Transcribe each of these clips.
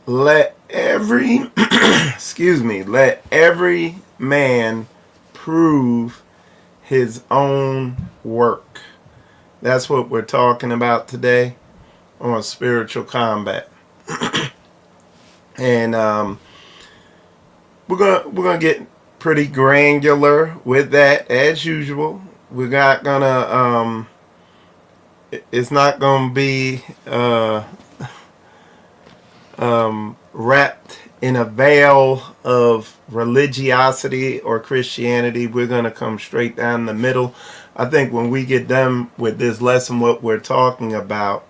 Let every excuse me, let every man prove his own work. That's what we're talking about today on spiritual combat. And we're gonna get pretty granular with that as usual. We're not gonna it's not gonna be wrapped in a veil of religiosity or Christianity. We're going to come straight down the middle. I think when we get done with this lesson, what we're talking about,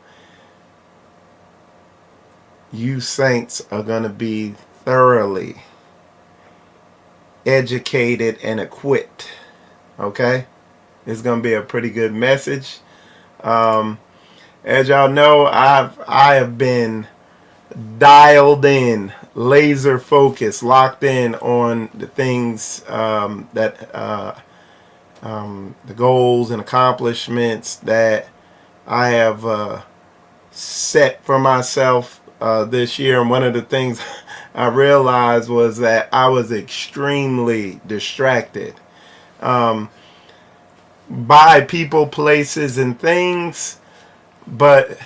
you saints are going to be thoroughly educated and equipped. Okay? It's going to be a pretty good message. As y'all know, I have been dialed in, laser focused, locked in on the things the goals and accomplishments that I have set for myself this year. And one of the things I realized was that I was extremely distracted by people, places, and things, but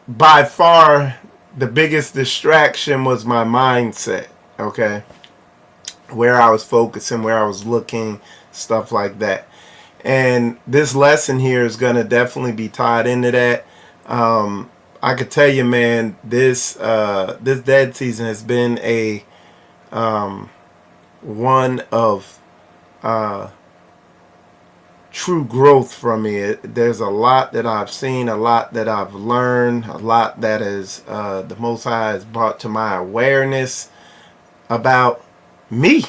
by far the biggest distraction was my mindset, okay? Where I was focusing, where I was looking, stuff like that. And this lesson here is going to definitely be tied into that. I could tell you, man, this dead season has been a one of true growth from me. There's a lot that I've seen, a lot that I've learned, a lot that is the Most High has brought to my awareness about me.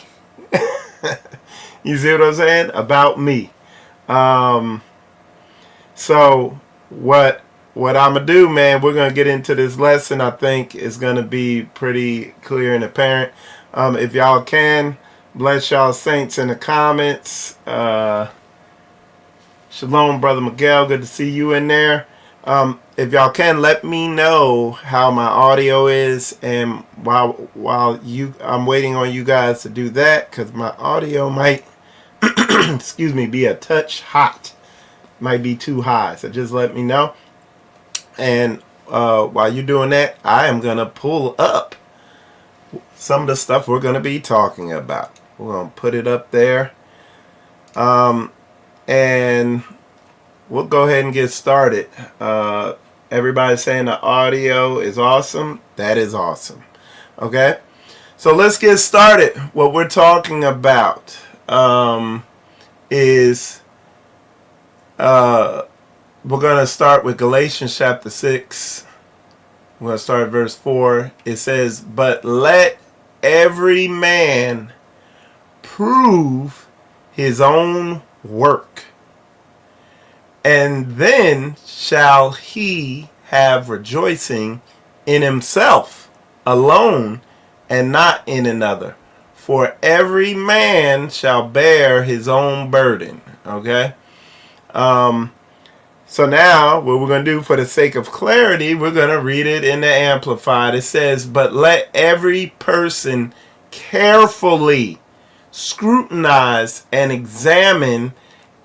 You see what I'm saying? About me. So what I'm gonna do, man? We're gonna get into this lesson. I think is gonna be pretty clear and apparent. If y'all can, bless y'all saints in the comments. Shalom, Brother Miguel. Good to see you in there. If y'all can, let me know how my audio is, and while I'm waiting on you guys to do that, because my audio might, excuse me, be a touch hot, might be too high. So just let me know. And while you're doing that, I am gonna pull up some of the stuff we're gonna be talking about. We're gonna put it up there. And we'll go ahead and get started. Everybody's saying the audio is awesome. That is awesome. Okay, so let's get started. What we're talking about is we're going to start with Galatians chapter 6. We're going to start at verse 4. It says, "But let every man prove his own work, and then shall he have rejoicing in himself alone, and not in another. For every man shall bear his own burden." Okay? So now, what we're going to do for the sake of clarity, we're going to read it in the Amplified. It says, "But let every person carefully scrutinize and examine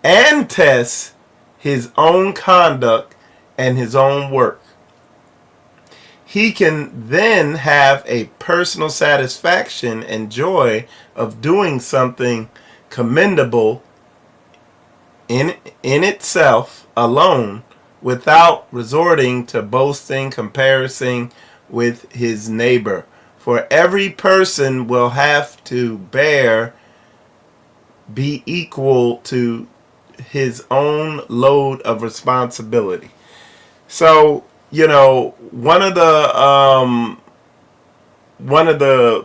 and test his own conduct and his own work. He can then have a personal satisfaction and joy of doing something commendable in itself alone, without resorting to boasting, comparison with his neighbor. For every person will have to be equal to his own load of responsibility." So, you know, one of the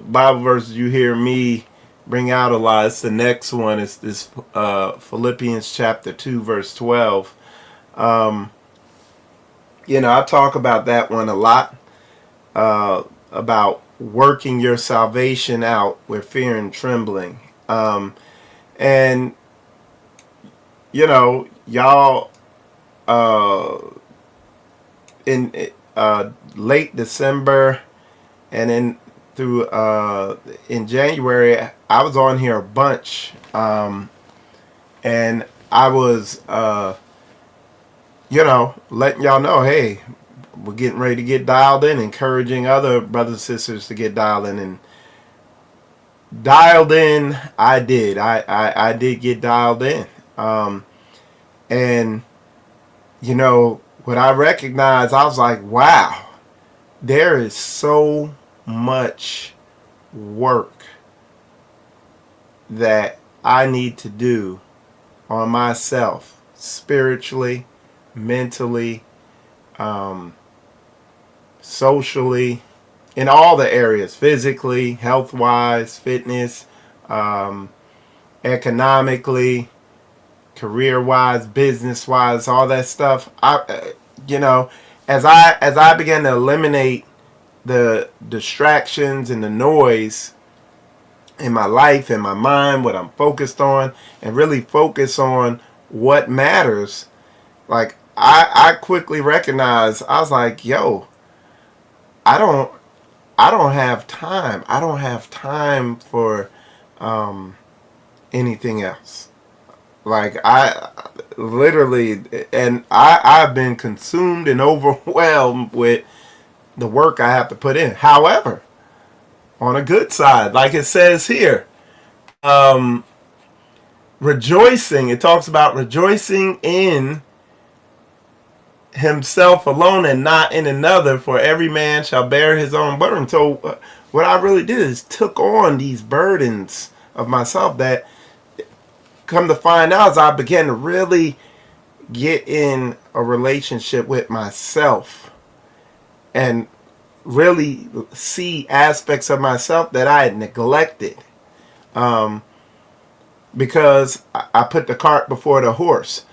Bible verses you hear me bring out a lot, it's the next one. It's this Philippians chapter 2 verse 12. You know, I talk about that one a lot, about working your salvation out with fear and trembling. And you know, y'all, in late December And then through in January, I was on here a bunch, and I was letting y'all know, hey, we're getting ready to get dialed in, encouraging other brothers and sisters to get dialed in. And dialed in, I did. I did get dialed in. And, what I recognized, I was like, wow, there is so much work that I need to do on myself, spiritually, mentally, socially, in all the areas, physically, health-wise, fitness, economically, career-wise, business-wise, all that stuff. As I began to eliminate the distractions and the noise in my life, in my mind, what I'm focused on, and really focus on what matters, like I quickly recognized, I was like, yo, I don't have time. I don't have time for anything else. Like I literally, and I've been consumed and overwhelmed with the work I have to put in. However, on a good side, like it says here, rejoicing. It talks about rejoicing in himself alone and not in another, for every man shall bear his own burden. So what I really did is took on these burdens of myself that, come to find out, as I began to really get in a relationship with myself and really see aspects of myself that I had neglected, because I put the cart before the horse.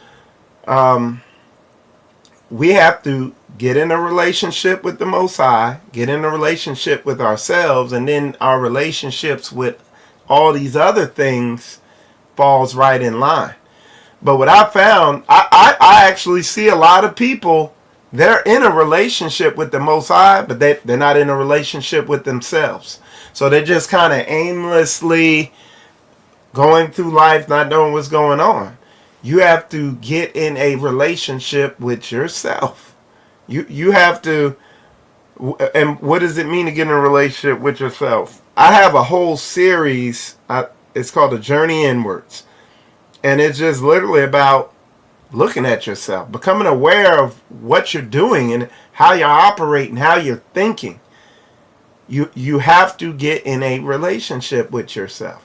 We have to get in a relationship with the Most High, get in a relationship with ourselves, and then our relationships with all these other things falls right in line. But what I found, I actually see a lot of people, they're in a relationship with the Most High, but they're not in a relationship with themselves. So they're just kind of aimlessly going through life, not knowing what's going on. You have to get in a relationship with yourself. You have to, and what does it mean to get in a relationship with yourself? I have a whole series, it's called A Journey Inwards. And it's just literally about looking at yourself, becoming aware of what you're doing and how you're operating, how you're thinking. You have to get in a relationship with yourself.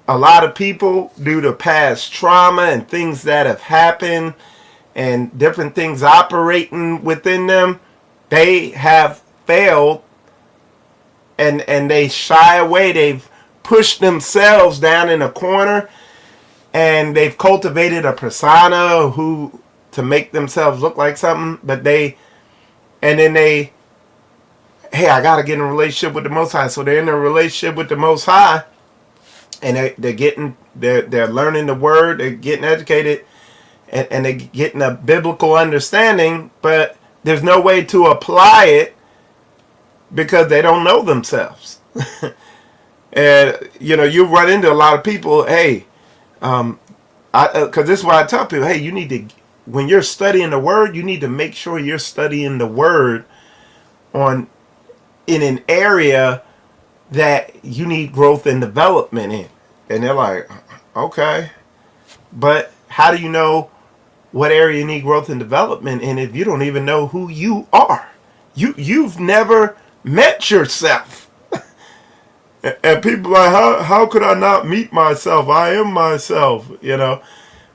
A lot of people, due to past trauma and things that have happened and different things operating within them, they have failed and they shy away. They've pushed themselves down in a corner and they've cultivated a persona to make themselves look like something, but hey, I gotta get in a relationship with the Most High. So they're in a relationship with the Most High, and they're learning the word, they're getting educated, and they're getting a biblical understanding, but there's no way to apply it because they don't know themselves. And you run into a lot of people, hey, because this is why I tell people, hey, you need to, when you're studying the word, you need to make sure you're studying the word in an area that you need growth and development in. And they're like, okay, but how do you know what area you need growth and development in if you don't even know who you are? You've never met yourself. And people are like, how could I not meet myself? I am myself,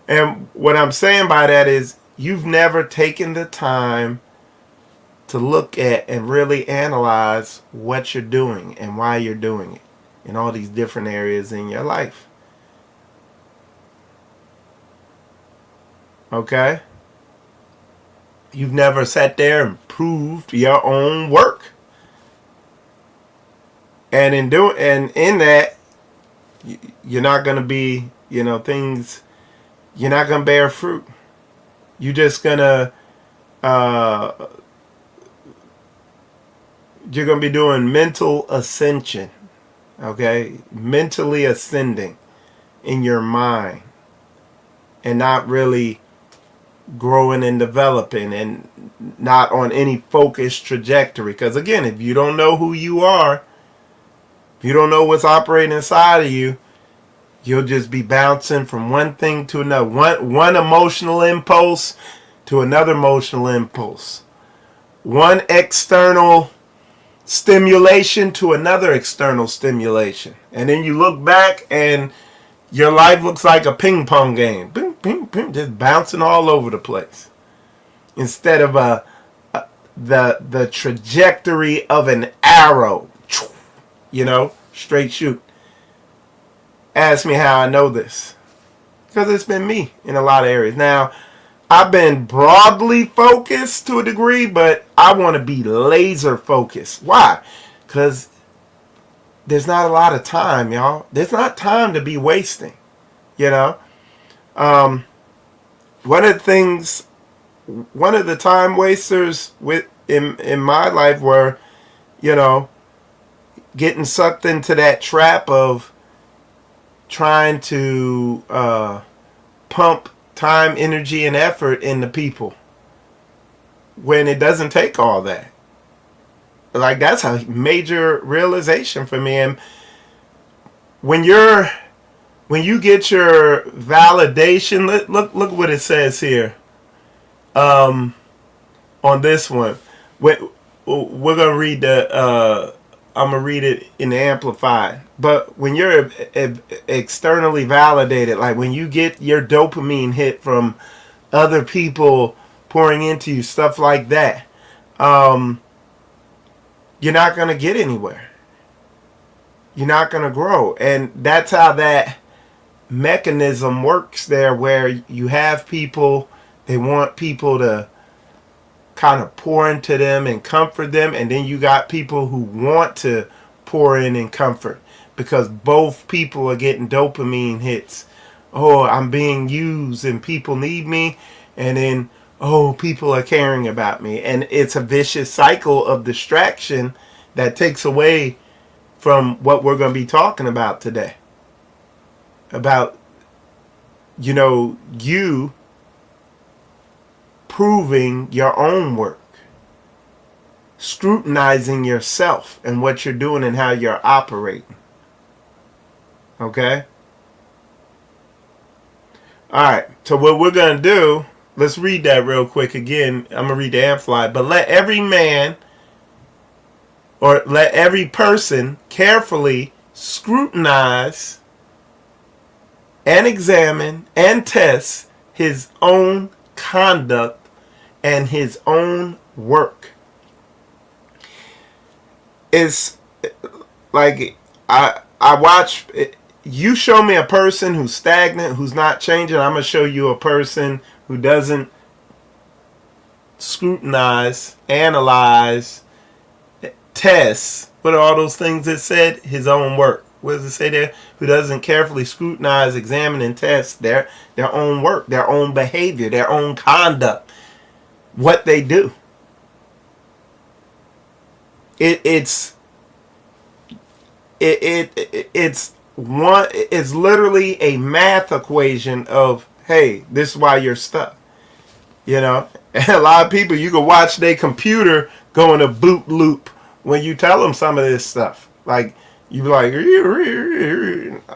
And what I'm saying by that is you've never taken the time to look at and really analyze what you're doing and why you're doing it in all these different areas in your life. Okay? You've never sat there and proved your own work. And in that, you're not going to be, things, you're not going to bear fruit. You're just going to, You're going to be doing mental ascension. Okay? Mentally ascending in your mind and not really growing and developing and not on any focused trajectory. Because again, if you don't know who you are, if you don't know what's operating inside of you, you'll just be bouncing from one thing to another. One emotional impulse to another emotional impulse. One external stimulation to another external stimulation. And then you look back and your life looks like a ping pong game. Boom, boom, boom, just bouncing all over the place. Instead of the trajectory of an arrow. Straight shoot. Ask me how I know this. Because it's been me in a lot of areas. Now, I've been broadly focused to a degree, but I want to be laser focused. Why? Because there's not a lot of time, y'all. There's not time to be wasting, One of the time wasters in my life were, getting sucked into that trap of trying to pump time, energy, and effort into people when it doesn't take all that. Like, that's a major realization for me. And when you get your validation, look what it says here on this one. We're gonna read I'm gonna read it in the Amplified. But when you're externally validated, like when you get your dopamine hit from other people pouring into you, stuff like that, you're not going to get anywhere. You're not going to grow. And that's how that mechanism works there, where you have people, they want people to kind of pour into them and comfort them. And then you got people who want to pour in and comfort, because both people are getting dopamine hits. Oh, I'm being used and people need me. And then, oh, people are caring about me. And it's a vicious cycle of distraction that takes away from what we're going to be talking about today. About, you proving your own work. Scrutinizing yourself and what you're doing and how you're operating. Okay? Alright, so what we're going to do, let's read that real quick again. I'm going to read the Amplified. But let every person carefully scrutinize and examine and test his own conduct and his own work. It's like I watch. You show me a person who's stagnant, who's not changing. I'm gonna show you a person who doesn't scrutinize, analyze, test. What are all those things it said? His own work. What does it say there? Who doesn't carefully scrutinize, examine, and test their own work, their own behavior, their own conduct, what they do. It's literally a math equation of, hey, this is why you're stuck. And a lot of people, you can watch their computer go in a boot loop when you tell them some of this stuff. Like, you be like,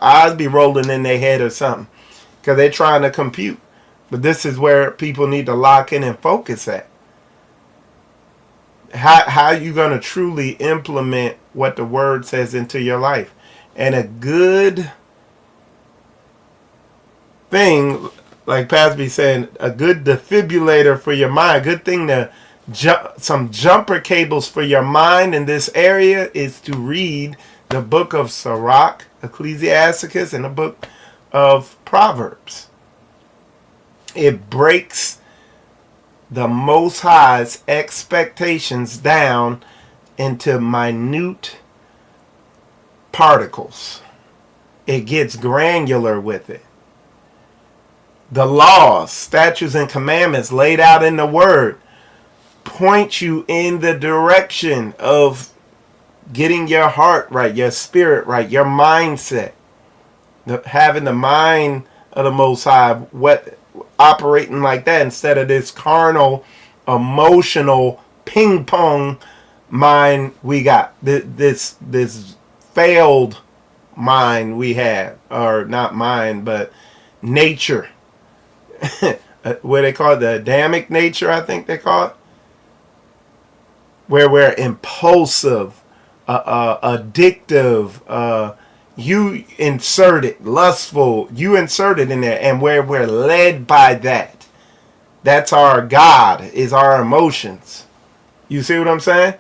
eyes be rolling in their head or something, because they're trying to compute. But this is where people need to lock in and focus at. How are you going to truly implement what the word says into your life? And a good thing, like Pastor be saying, a good defibrillator for your mind, a good thing to some jumper cables for your mind in this area is to read the book of Sirach, Ecclesiasticus, and the book of Proverbs. It breaks the Most High's expectations down into minute particles. It gets granular with it. The laws, statutes, and commandments laid out in the Word point you in the direction of getting your heart right, your spirit right, your mindset, having the mind of the Most High, what operating like that instead of this carnal, emotional ping pong mind we got. This failed mind we have, or not mind, but nature. What they call it, the Adamic nature, I think they call it, where we're impulsive, addictive, you insert it, lustful, you insert it in there, and where we're led by that. That's our God, is our emotions. You see what I'm saying?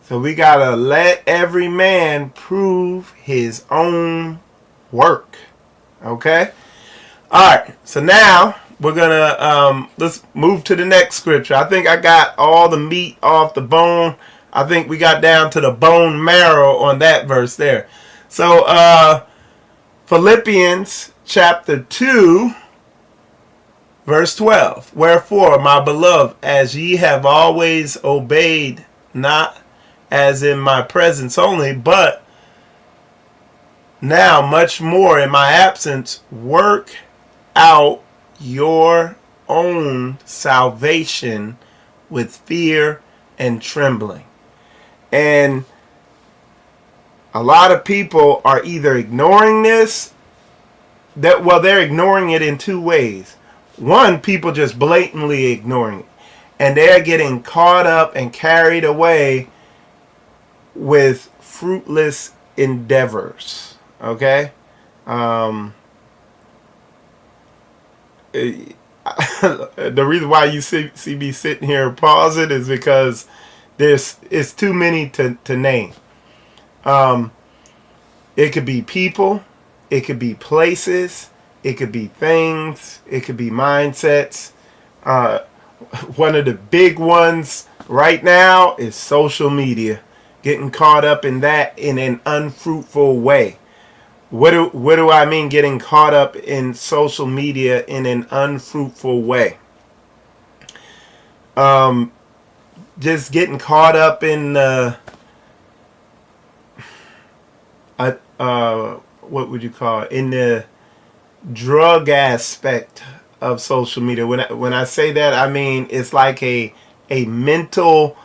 So we gotta let every man prove his own work. Okay? Alright, so now we're gonna let's move to the next scripture. I think I got all the meat off the bone. I think we got down to the bone marrow on that verse there. So Philippians chapter 2, verse 12. Wherefore, my beloved, as ye have always obeyed, not as in my presence only, but now much more in my absence, work out your own salvation with fear and trembling. And a lot of people are either ignoring this, they're ignoring it in two ways. One, people just blatantly ignoring it, and they're getting caught up and carried away with fruitless endeavors. Okay? The reason why you see me sitting here pausing is because it's too many to name. It could be people, it could be places, it could be things, it could be mindsets. One of the big ones right now is social media. Getting caught up in that in an unfruitful way. What do I mean getting caught up in social media in an unfruitful way? Just getting caught up in what would you call it? In the drug aspect of social media. When I say that, I mean it's like a mental,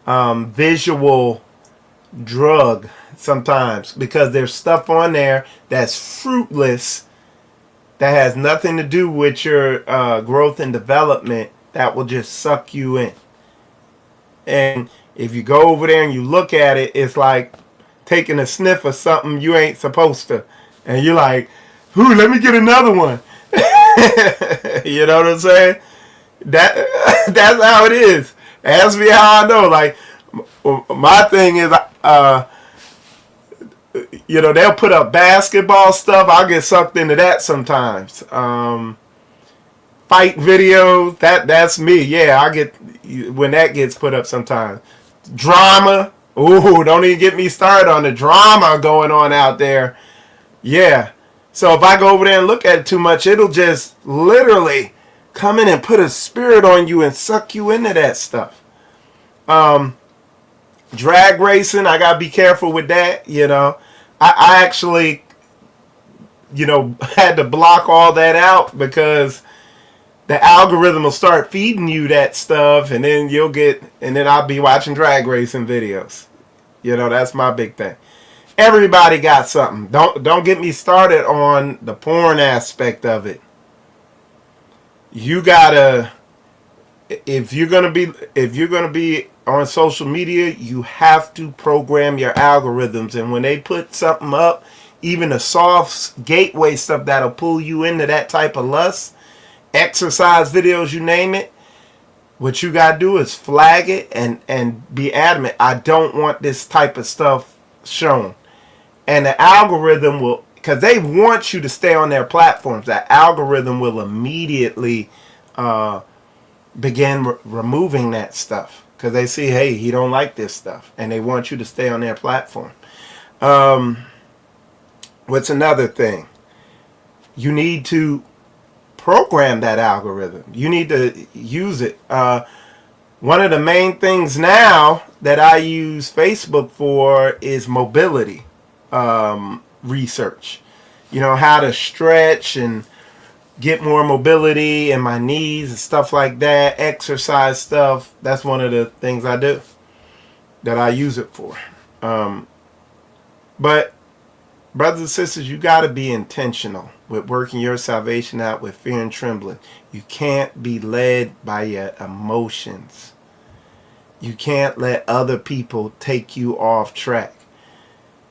visual drug sometimes, because there's stuff on there that's fruitless, that has nothing to do with your growth and development, that will just suck you in. And if you go over there and you look at it, it's like taking a sniff of something you ain't supposed to, and you're like, "Ooh, let me get another one." You know what I'm saying? That's how it is. Ask me how I know. Like, my thing is, they'll put up basketball stuff. I'll get sucked into that sometimes. Fight videos, that's me. Yeah, I get when that gets put up sometimes. Drama. Ooh, don't even get me started on the drama going on out there. Yeah. So if I go over there and look at it too much, it'll just literally come in and put a spirit on you and suck you into that stuff. Drag racing, I gotta be careful with that. I actually, had to block all that out, because the algorithm will start feeding you that stuff, and then I'll be watching drag racing videos. That's my big thing. Everybody got something. Don't get me started on the porn aspect of it. You gotta, if you're gonna be on social media, you have to program your algorithms. And when they put something up, even the soft gateway stuff that'll pull you into that type of lust, exercise videos, you name it, what you gotta do is flag it and be adamant. I don't want this type of stuff shown. And the algorithm will, because they want you to stay on their platforms, that algorithm will immediately begin removing that stuff, because they see, hey, he don't like this stuff, and they want you to stay on their platform. What's another thing? You need to program that algorithm. You need to use it. One of the main things now that I use Facebook for is mobility research. You know, how to stretch and get more mobility in my knees and stuff like that. Exercise stuff. That's one of the things I do that I use it for. But brothers and sisters, you got to be intentional with working your salvation out with fear and trembling. You can't be led by your emotions. You can't let other people take you off track.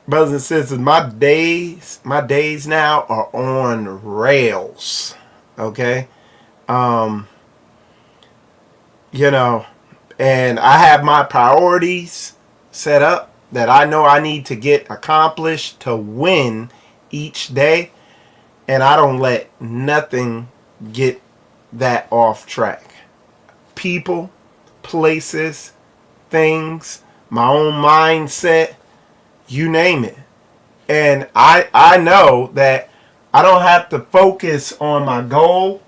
Brothers and sisters, my days now are on rails. Okay? You know, and I have my priorities set up that I know I need to get accomplished to win each day, and I don't let nothing get that off track. People, places, things, my own mindset, you name it. And I know that I don't have to focus on my goal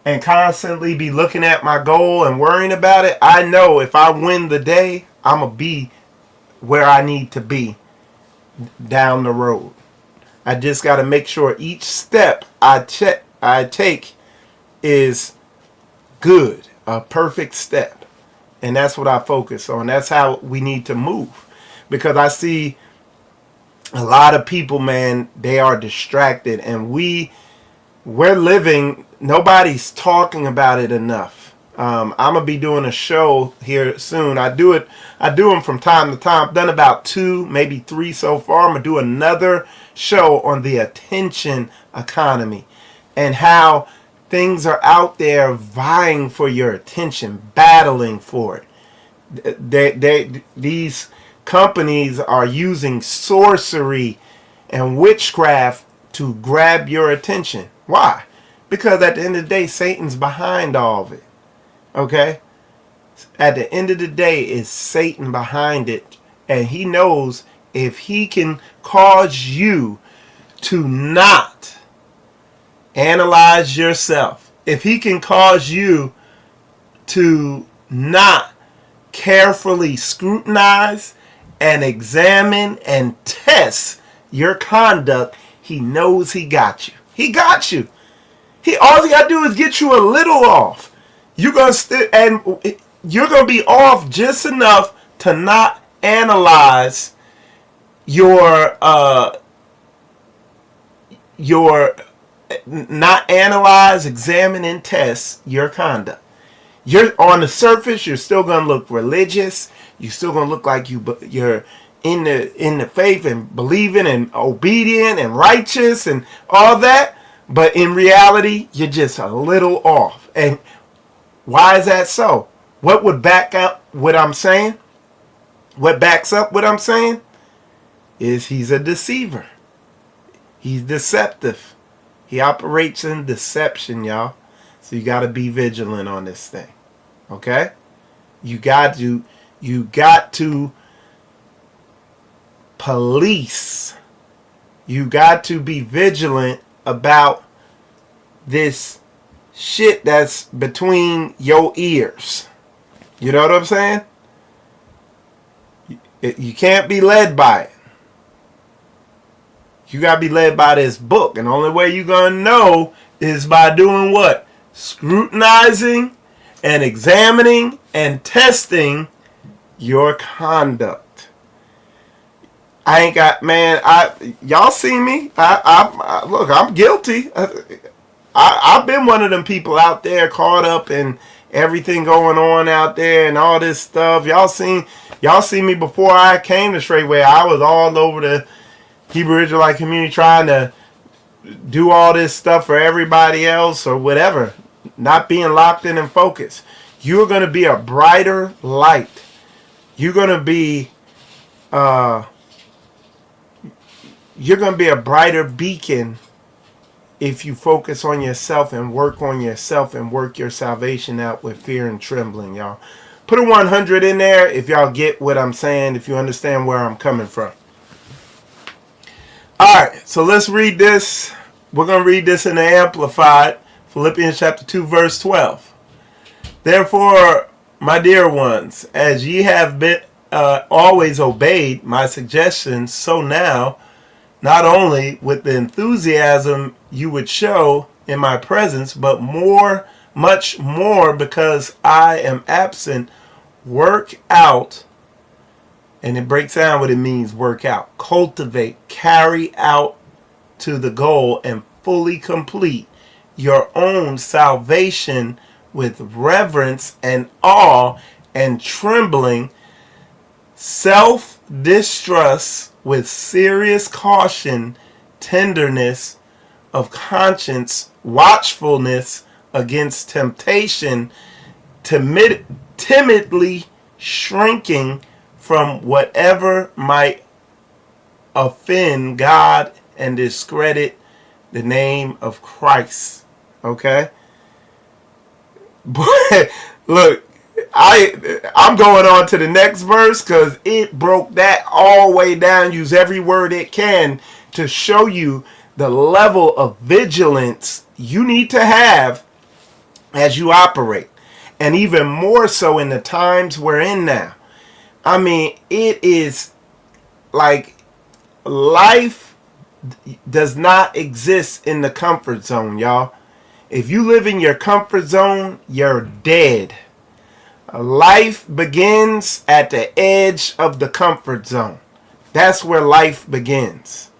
and constantly be looking at my goal and worrying about it. I know if I win the day, I'm going to be where I need to be down the road. I just got to make sure each step I take is good, a perfect step. And that's what I focus on. That's how we need to move. Because I see a lot of people, man, they are distracted, and we're living, nobody's talking about it enough. I'm gonna be doing a show here soon. I do them from time to time. I've done about 2, maybe 3 so far. I'm gonna do another show on the attention economy and how things are out there vying for your attention, battling for it. These companies are using sorcery and witchcraft to grab your attention. Why? Because at the end of the day, Satan's behind all of it. Okay? At the end of the day, it's Satan behind it. And he knows if he can cause you to not analyze yourself, if he can cause you to not carefully scrutinize and examine and test your conduct, he knows he got you. He got you. All he got to do is get you a little off. You're gonna you're gonna be off just enough to not analyze examine, and test your conduct. You're on the surface, you're still gonna look religious. You're still gonna look like you're in the faith and believing and obedient and righteous and all that. But in reality, you're just a little off. And why is that so? What would back up what I'm saying? What backs up what I'm saying is he's a deceiver. He's deceptive. He operates in deception, y'all. So you got to be vigilant on this thing. Okay? You got to police. You got to be vigilant about this shit that's between your ears. You know what I'm saying? You can't be led by it. You got to be led by this book. And the only way you're going to know is by doing what? Scrutinizing and examining and testing your conduct. I ain't got, man, y'all see me. Look, I'm guilty. I've been one of them people out there caught up in everything going on out there and all this stuff. Y'all seen me before I came to Straightway. I was all over the Hebrew Israelite community trying to do all this stuff for everybody else or whatever. Not being locked in and focused. You're going to be a brighter light. You're going to be a brighter beacon if you focus on yourself and work on yourself and work your salvation out with fear and trembling, y'all. Put a 100 in there if y'all get what I'm saying, if you understand where I'm coming from. All right, so let's read this. We're going to read this in the Amplified. Philippians chapter 2, verse 12. Therefore, my dear ones, as ye have been always obeyed my suggestions, so now, not only with the enthusiasm you would show in my presence, but much more because I am absent, work out. And it breaks down what it means, work out. Cultivate, carry out to the goal, and fully complete your own salvation with reverence and awe and trembling, self-distrust with serious caution, tenderness of conscience, watchfulness against temptation, timidly shrinking from whatever might offend God and discredit the name of Christ. Okay? But look, I'm going on to the next verse because it broke that all the way down. Use every word it can to show you the level of vigilance you need to have as you operate. And even more so in the times we're in now. I mean, it is like life does not exist in the comfort zone, y'all. If you live in your comfort zone, you're dead. Life begins at the edge of the comfort zone. That's where life begins.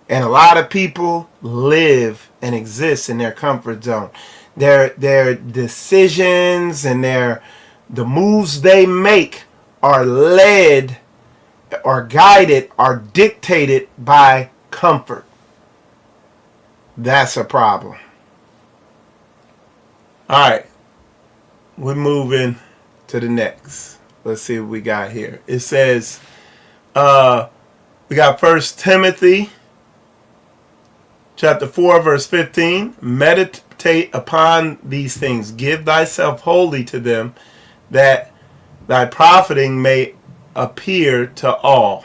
And a lot of people live and exist in their comfort zone. Their decisions and the moves they make are led or guided or dictated by comfort. That's a problem. All right. We're moving to the next. Let's see what we got here. It says, we got 1 Timothy chapter 4, verse 15. Meditate upon these things. Give thyself wholly to them, that thy profiting may appear to all.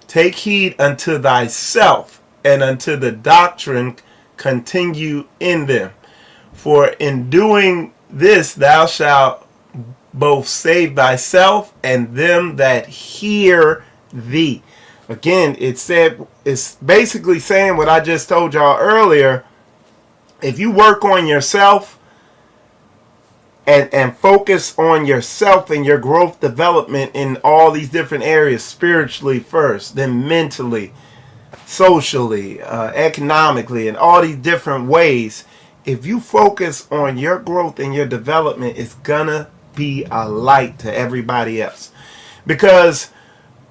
Take heed unto thyself and unto the doctrine, continue in them. For in doing this thou shalt both save thyself and them that hear thee. Again, it's basically saying what I just told y'all earlier. If you work on yourself and focus on yourself and your growth development in all these different areas, spiritually first, then mentally, socially, economically, and all these different ways, if you focus on your growth and your development, it's gonna be a light to everybody else. Because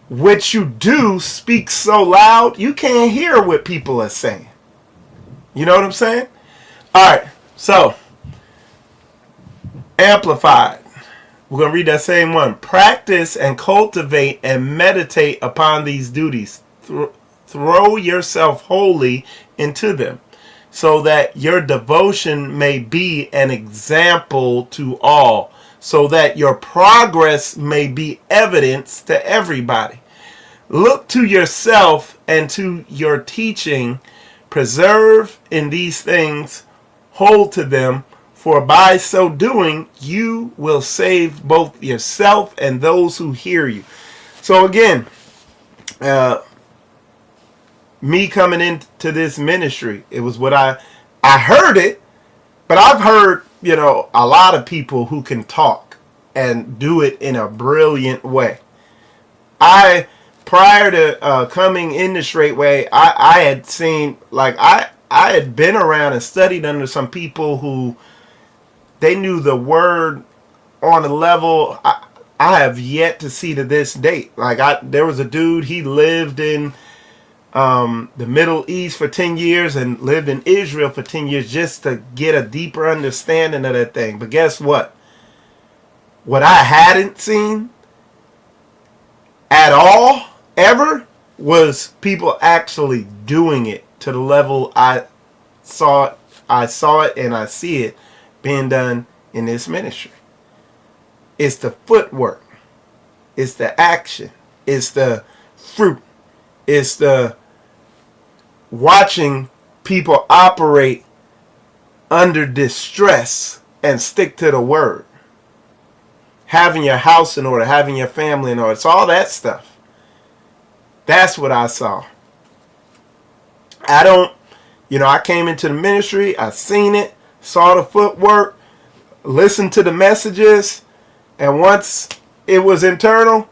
what you do speaks so loud, you can't hear what people are saying. You know what I'm saying? All right, so Amplified. We're going to read that same one. Practice and cultivate and meditate upon these duties. Throw yourself wholly into them, so that your devotion may be an example to all, so that your progress may be evidence to everybody. Look to yourself and to your teaching. Preserve in these things, hold to them, for by so doing, you will save both yourself and those who hear you. So again, me coming into this ministry, it was what I heard it, but I've heard, a lot of people who can talk and do it in a brilliant way. Prior to coming in the straight way, I had seen, I had been around and studied under some people who they knew the word on a level I have yet to see to this date. There was a dude, he lived in the Middle East for 10 years and lived in Israel for 10 years just to get a deeper understanding of that thing. But guess what? What I hadn't seen at all, ever, was people actually doing it to the level I saw it and I see it being done in this ministry. It's the footwork. It's the action. It's the fruit. It's the watching people operate under distress and stick to the word. Having your house in order, having your family in order. It's all that stuff. That's what I saw. I came into the ministry, I seen it, saw the footwork, listened to the messages, and once it was internal,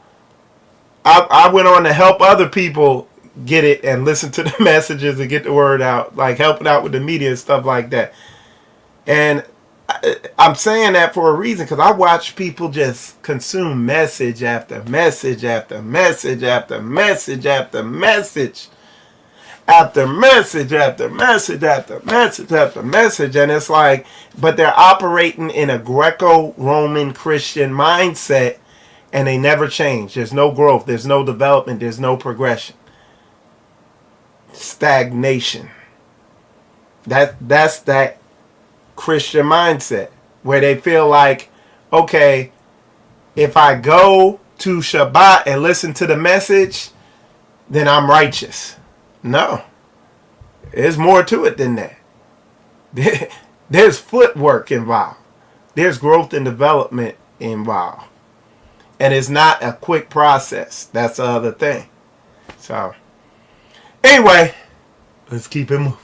I went on to help other people get it and listen to the messages and get the word out, like helping out with the media and stuff like that. And I'm saying that for a reason, because I watch people just consume message after message after message after message after message after message after message after message after message, and it's like, but they're operating in a Greco-Roman Christian mindset, and they never change. There's no growth, there's no development, there's no progression. Stagnation. That's that Christian mindset where they feel like, okay, if I go to Shabbat and listen to the message, then I'm righteous. No. There's more to it than that. There's footwork involved. There's growth and development involved. And it's not a quick process. That's the other thing. So, anyway, let's keep it moving.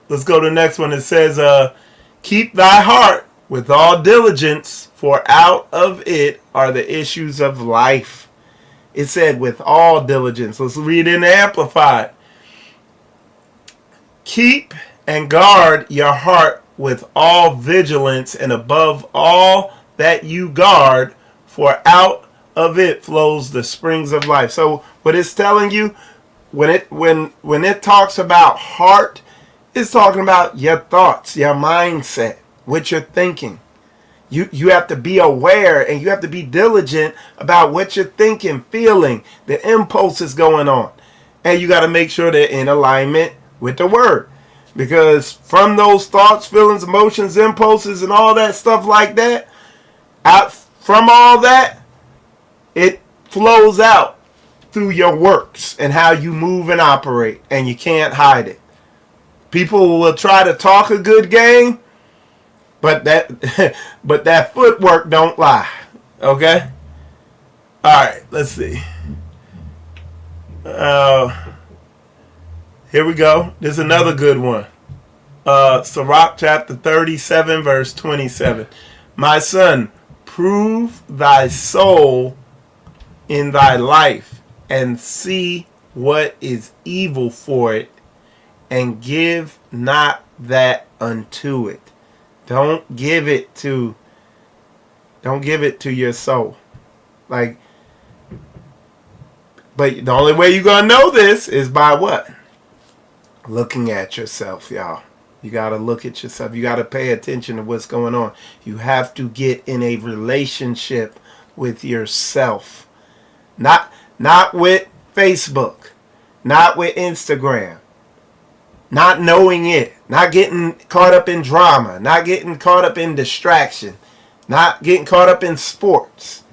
Let's go to the next one. It says, keep thy heart with all diligence, for out of it are the issues of life. It said with all diligence. Let's read it in the Amplified. Keep and guard your heart with all vigilance, and above all that you guard, for out of it flows the springs of life. So what it's telling you, when it talks about heart, it's talking about your thoughts, your mindset, what you're thinking. You have to be aware, and you have to be diligent about what you're thinking, feeling, the impulses going on. And you got to make sure they're in alignment with the word. Because from those thoughts, feelings, emotions, impulses, and all that stuff like that, out from all that, it flows out through your works and how you move and operate, and you can't hide it. People will try to talk a good game, but that footwork don't lie. Okay? All right, let's see. Here we go. There's another good one. Sirach chapter 37, verse 27. My son, prove thy soul in thy life, and see what is evil for it, and give not that unto it. Don't give it to your soul. But the only way you're going to know this is by what? Looking at yourself, y'all. You got to look at yourself. You got to pay attention to what's going on. You have to get in a relationship with yourself. Not with Facebook. Not with Instagram. Not knowing it. Not getting caught up in drama. Not getting caught up in distraction. Not getting caught up in sports.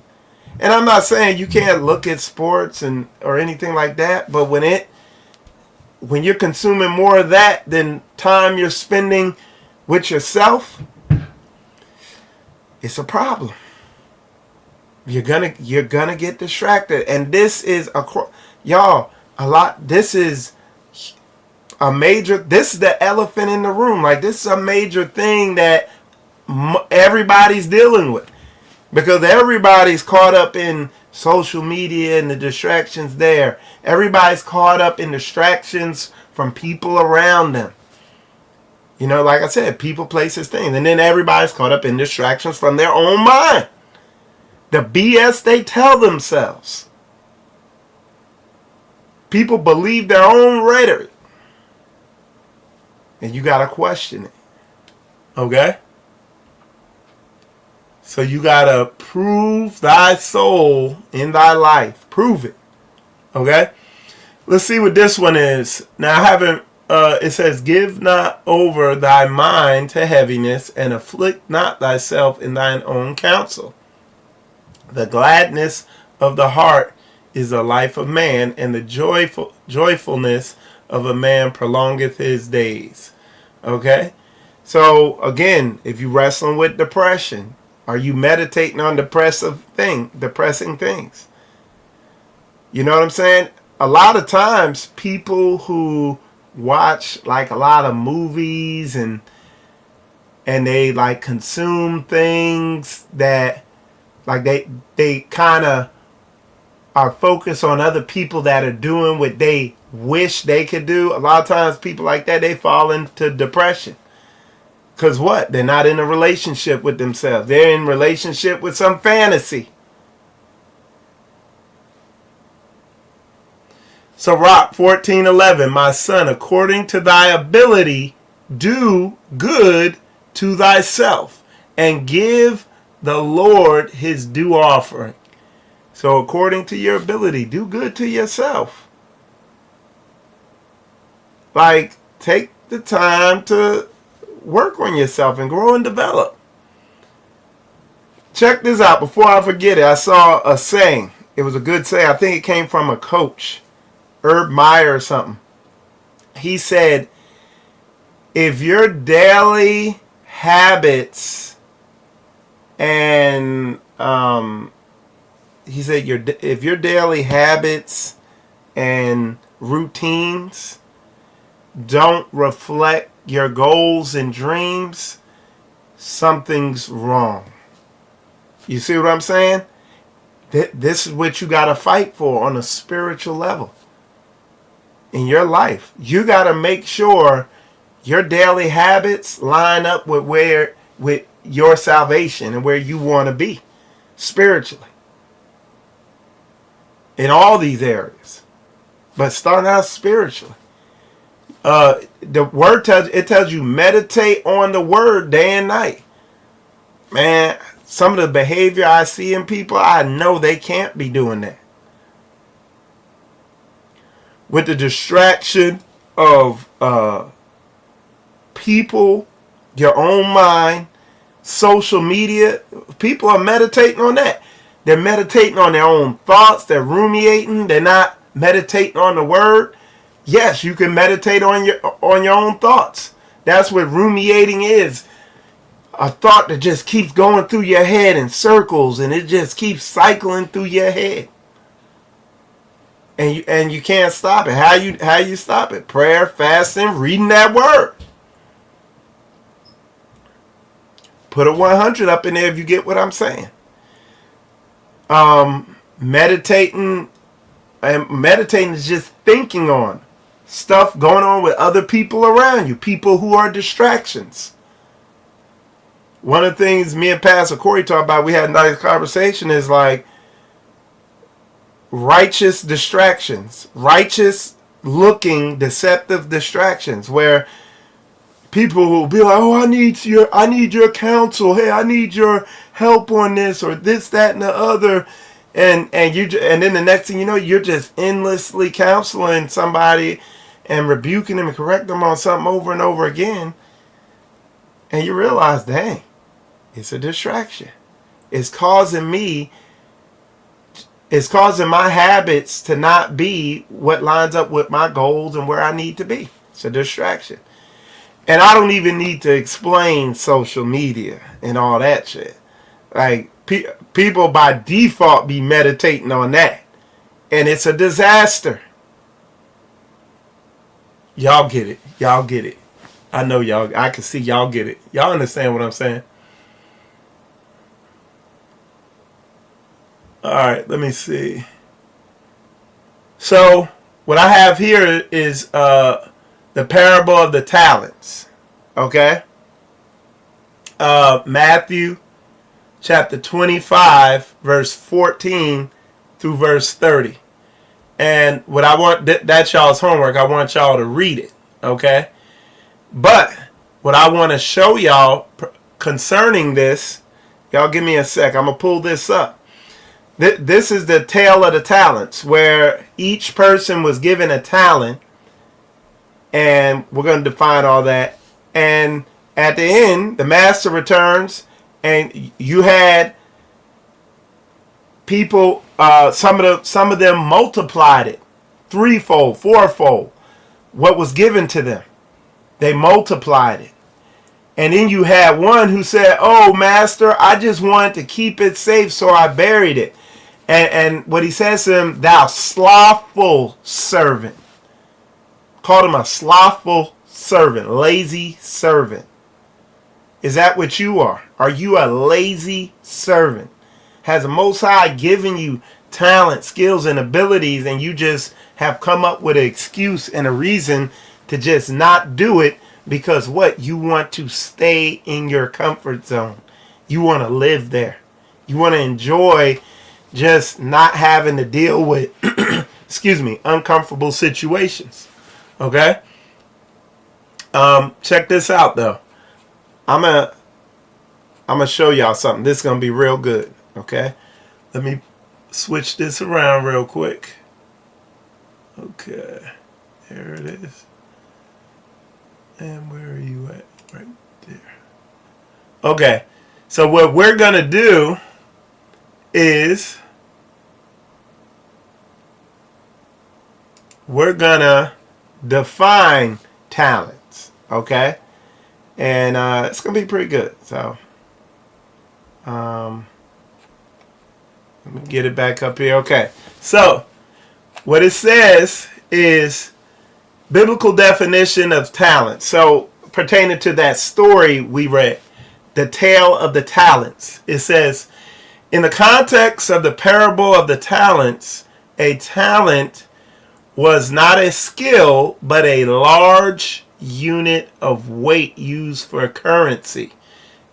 And I'm not saying you can't look at sports or anything like that, but when you're consuming more of that than time you're spending with yourself, it's a problem. You're gonna get distracted, and this is this is a major. This is the elephant in the room. Like, this is a major thing that everybody's dealing with, because everybody's caught up in social media and the distractions there. Everybody's caught up in distractions from people around them. Like I said, people, places, things. And then everybody's caught up in distractions from their own mind. The BS they tell themselves. People believe their own rhetoric. And you got to question it. Okay? So you got to prove thy soul in thy life. Prove it. Okay? Let's see what this one is. Now, it says, give not over thy mind to heaviness, and afflict not thyself in thine own counsel. The gladness of the heart is the life of man, and the joyfulness of a man prolongeth his days. Okay? So again, if you're wrestling with depression, are you meditating on depressing things? You know what I'm saying? A lot of times people who watch like a lot of movies and they like consume things that like they kind of are focused on other people that are doing what they wish they could do. A lot of times people like that, they fall into depression. Because what? They're not in a relationship with themselves. They're in relationship with some fantasy. So Rock 14:11, my son, according to thy ability, do good to thyself, and give the Lord his due offering. So according to your ability, do good to yourself. Like, take the time to work on yourself and grow and develop. Check this out. Before I forget it, I saw a saying. It was a good saying. I think it came from a coach, Herb Meyer or something. He said, if your daily habits and he said if your daily habits and routines don't reflect your goals and dreams, something's wrong. You see what I'm saying? This is what you got to fight for on a spiritual level in your life. You got to make sure your daily habits line up with your salvation and where you want to be spiritually in all these areas. But starting out spiritually. The word tells you meditate on the word day and night. Man, some of the behavior I see in people, I know they can't be doing that. With the distraction of people, your own mind, social media, people are meditating on that. They're meditating on their own thoughts. They're ruminating. They're not meditating on the word. Yes, you can meditate on your own thoughts. That's what ruminating is. A thought that just keeps going through your head in circles, and it just keeps cycling through your head. And you can't stop it. How you stop it? Prayer, fasting, reading that word. Put a 100 up in there if you get what I'm saying. Meditating is just thinking on stuff going on with other people around you, people who are distractions. One of the things me and Pastor Corey talked about, we had a nice conversation, is like righteous distractions, righteous looking deceptive distractions, where people will be like, oh, I need your counsel. Hey, I need your help on this or this, that, and the other. And then the next thing you know, you're just endlessly counseling somebody and rebuking them and correcting them on something over and over again. And you realize, dang, it's a distraction. It's causing my habits to not be what lines up with my goals and where I need to be. It's a distraction. And I don't even need to explain social media and all that shit. Like, people by default be meditating on that. And it's a disaster. Y'all get it. Y'all get it. I know y'all. I can see y'all get it. Y'all understand what I'm saying? Alright, let me see. So, what I have here is the parable of the talents. Okay? Matthew chapter 25, verse 14 through verse 30. And what I want, that's y'all's homework. I want y'all to read it. Okay? But what I want to show y'all concerning this, y'all give me a sec. I'm going to pull this up. This is the tale of the talents, where each person was given a talent, and we're going to define all that. And at the end, the master returns, and you had People, some of them multiplied it threefold, fourfold. What was given to them, they multiplied it. And then you had one who said, "Oh, master, I just wanted to keep it safe, so I buried it." And what he says to him, "Thou slothful servant." Called him a slothful servant, lazy servant. Is that what you are? Are you a lazy servant? Has the Most High given you talent, skills, and abilities, and you just have come up with an excuse and a reason to just not do it because what? You want to stay in your comfort zone. You want to live there. You want to enjoy just not having to deal with, uncomfortable situations. Okay? Check this out, though. I'm gonna show y'all something. This is gonna be real good. Okay? Let me switch this around real quick. Okay. There it is. And where are you at? Right there. Okay. So what we're going to do is we're going to define talents. Okay? And it's going to be pretty good. So let me get it back up here. Okay. So what it says is biblical definition of talent. So pertaining to that story we read, the tale of the talents, it says, in the context of the parable of the talents, a talent was not a skill, but a large unit of weight used for currency,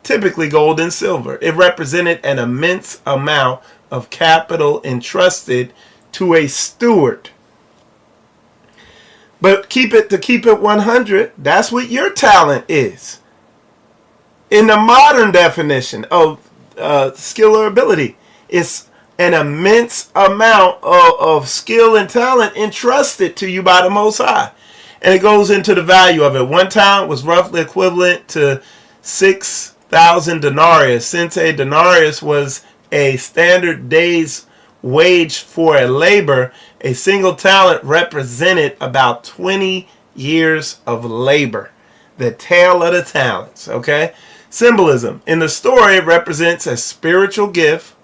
typically gold and silver. It represented an immense amount of capital entrusted to a steward. But keep it 100, that's what your talent is. In the modern definition of skill or ability, it's an immense amount of skill and talent entrusted to you by the Most High. And it goes into the value of it. One talent was roughly equivalent to 6,000 denarii. Since a denarius was a standard day's wage for a labor, a single talent represented about 20 years of labor. The tale of the talents, okay? Symbolism. In the story, it represents a spiritual gift,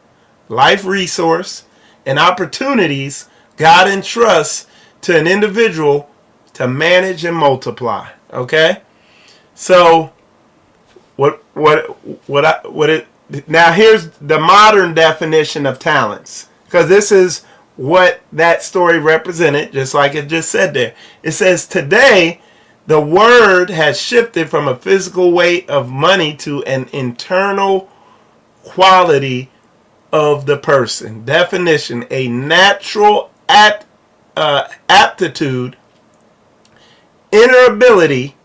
life resource, and opportunities God entrusts to an individual to manage and multiply, okay? So, now here's the modern definition of talents, because this is what that story represented, just like it just said there. It says, today, the word has shifted from a physical weight of money to an internal quality of the person. Definition, a natural aptitude, inner ability,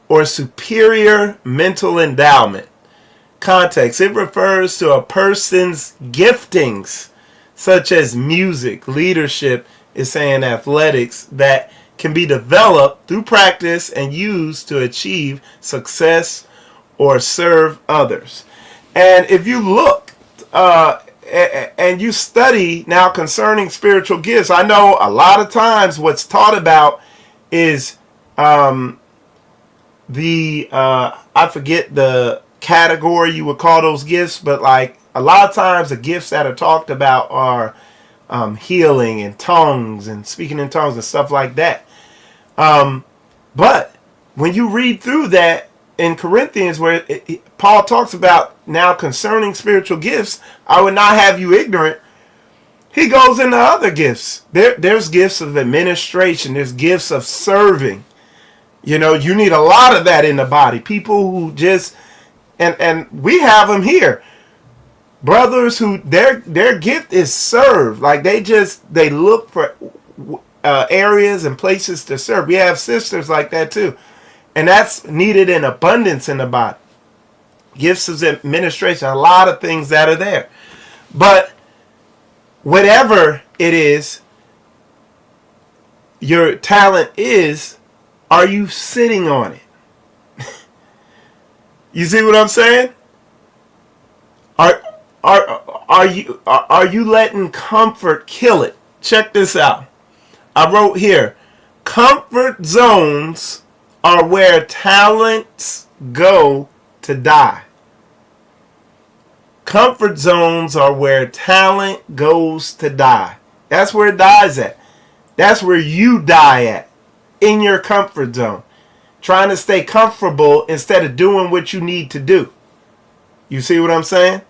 or superior mental endowment. Context, it refers to a person's giftings, such as music, leadership, is saying athletics, that can be developed through practice and used to achieve success or serve others. And if you look and you study now concerning spiritual gifts, I know a lot of times what's taught about is I forget the category you would call those gifts, but like a lot of times the gifts that are talked about are healing and tongues and speaking in tongues and stuff like that. But when you read through that in Corinthians, where Paul talks about now concerning spiritual gifts, I would not have you ignorant. He goes into other gifts. There's gifts of administration. There's gifts of serving. You know, you need a lot of that in the body. People who just, and we have them here. Brothers who their gift is serve. Like they look for areas and places to serve. We have sisters like that too. And that's needed in abundance in the body. Gifts of administration, a lot of things that are there. But whatever it is, your talent is, are you sitting on it? You see what I'm saying? Are you letting comfort kill it? Check this out. I wrote here, comfort zones are where talents go to die. Comfort zones are where talent goes to die. That's where it dies at. That's where you die at, in your comfort zone. Trying to stay comfortable instead of doing what you need to do. You see what I'm saying?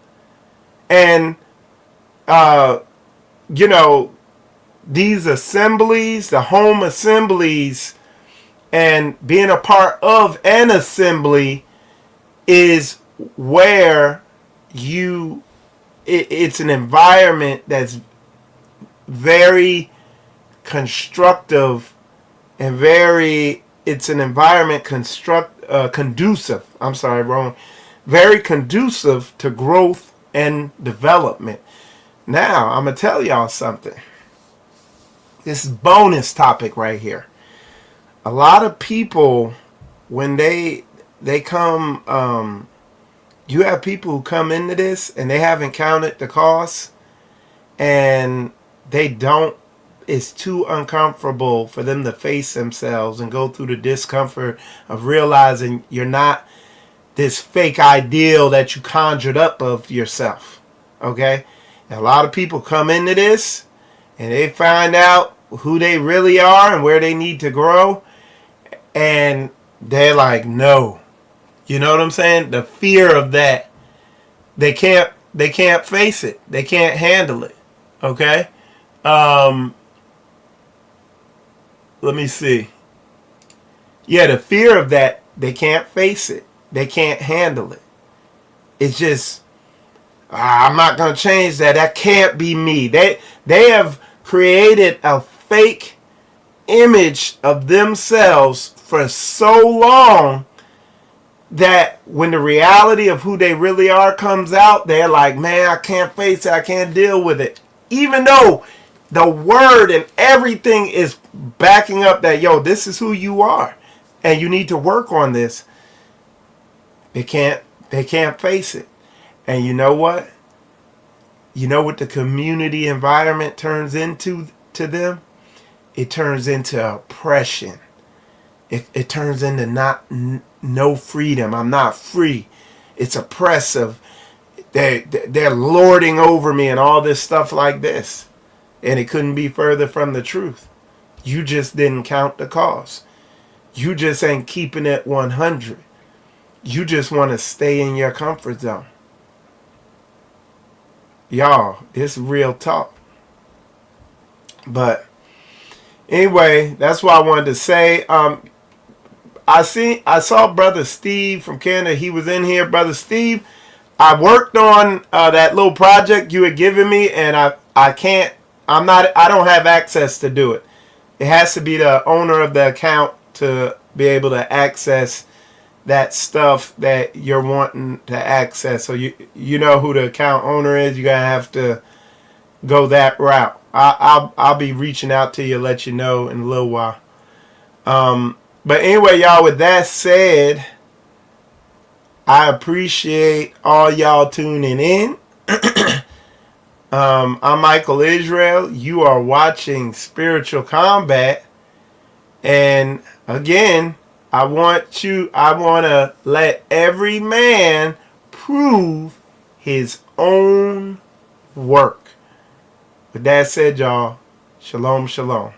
And, these assemblies, the home assemblies, and being a part of an assembly is where it's an environment that's very constructive and it's an environment conducive. I'm sorry, wrong. Very conducive to growth and development. Now, I'm going to tell y'all something. This is bonus topic right here. A lot of people, when they come, you have people who come into this and they haven't counted the cost, and it's too uncomfortable for them to face themselves and go through the discomfort of realizing you're not this fake ideal that you conjured up of yourself. Okay? And a lot of people come into this and they find out who they really are and where they need to grow, and they're like, no. You know what I'm saying? The fear of that, they can't face it. They can't handle it. Okay? Let me see. Yeah, the fear of that, they can't face it. They can't handle it. It's just, I'm not going to change that. That can't be me. They have created a fake image of themselves for so long that when the reality of who they really are comes out, they're like, man, I can't face it. I can't deal with it. Even though the word and everything is backing up that, yo, this is who you are and you need to work on this. They can't face it. And you know what? You know what the community environment turns into to them? It turns into oppression. It turns into no freedom. I'm not free. It's oppressive. They're lording over me and all this stuff like this. And it couldn't be further from the truth. You just didn't count the cost. You just ain't keeping it 100. You just want to stay in your comfort zone. Y'all, this is real talk. But anyway, that's what I wanted to say. I saw Brother Steve from Canada. He was in here. Brother Steve, I worked on that little project you had given me, and I don't have access to do it. It has to be the owner of the account to be able to access that stuff that you're wanting to access. So you know who the account owner is. You're gonna have to go that route. I'll be reaching out to you, let you know in a little while. But anyway, y'all, with that said, I appreciate all y'all tuning in. I'm Michael Israel. You are watching Spiritual Combat. And again, I want to let every man prove his own work. With that said, y'all, shalom, shalom.